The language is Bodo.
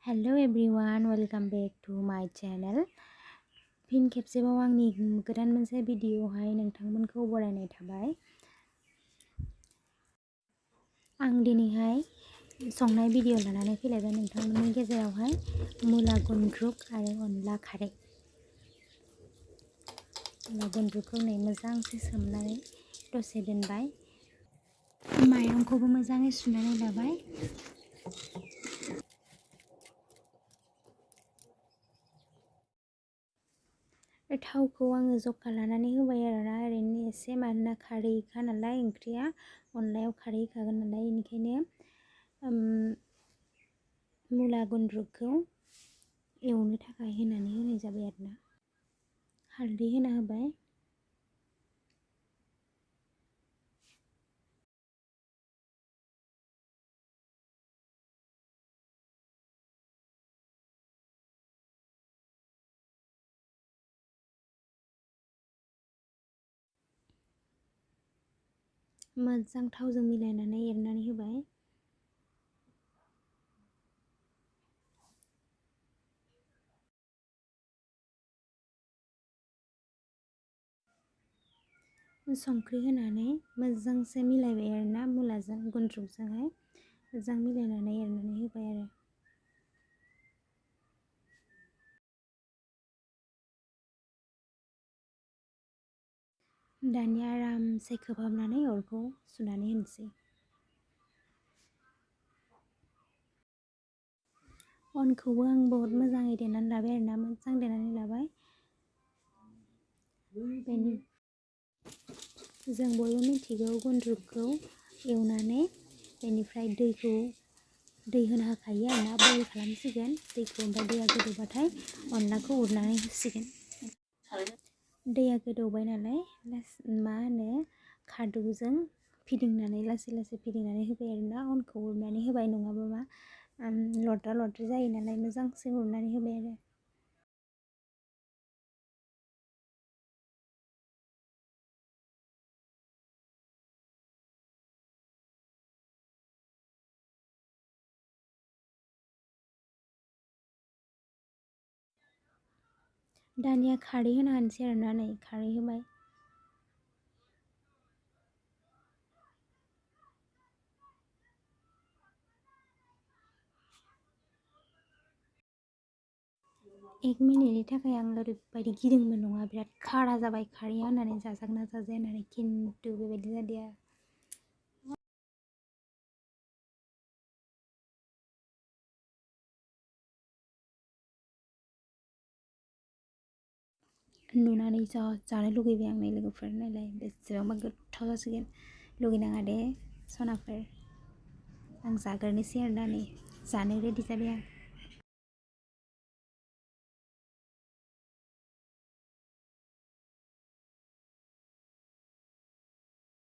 Hello everyone, welcome back to my channel. फिन खेबसेबाव आंनि गोदान मोनसे भिडिअआवहाय नोंथांमोनखौ बरायनाय थाबाय। आं दिनैहाय संनाय भिडिअ लानानै फैलायबाय नोंथांमोननि गेजेरावहाय मुला गुन्द्रुक आरो अनला खारै। मुला गुन्द्रुकखौ नै मोजांसे सोमनानै दसे दोनबाय। माइरंखौबो मोजाङै सुनानै लाबाय। थावखौ आङो जखा लानानै होबाय आरोना ओरैनो एसे मानोना खारैखा नालाय ओंख्रिया अनलायाव खारै होखागोन नालाय बेनिखायनो मुला गुन्द्रुकखौ एवनो थाखाय होनानै होनाय जाबाय आरोना हालदै होना होबाय। मोजां थावजों मिलायनानै एरनानै होबाय। संख्रि होनानै मोजांसे मिलायबाय आरोना मुलाजों गुन्द्रुकजोंहाय मोजां मिलायनानै एरनानै होबाय आरो। दानिया आरामसे खोबहाबनानै अरखौ सुनानै होनोसै। अनखौबो आं बहुत मोजाङै देनानै लाबाय आरोना मोजां देनानै लाबाय। जों बयबो मिथिगौ गुन्द्रुकखौ एवनानै बेनिफ्राय दै होना होखायो आरोना बयल खालामसिगोन दैखौ ओमफ्राय दैया गोदौबाथाय अनलाखौ उरनानै होसिगोन। दैया गोदौबाय नालाय खादौजों फिदिंनानै लासै फिदिंनानै होबाय आरोना अनखौ उरनानै होबाय नङाबा लद्रा जायो नालाय मोजांसे उरनानै होबाय आरो। दानिया खारै होना होनोसै आरोना नै खारै होबाय। एक मिनिटनि थाखाय आं ओरैबायदि गिदोंमोन नङा बिराद खारा जाबाय खारैया होननानै जाजागोन ना जाजाया होननानै खिन्थु बेबायदि जादिया। नुनानै जानो लुगैबाय आं नै लोगोफोर नायलाय बेसेबांबा गोथाव जासिगोन। लुगैनाङा दे सनाफोर आं जाग्रोनोसै आरोना नै जानो रेडि जाबाय आं।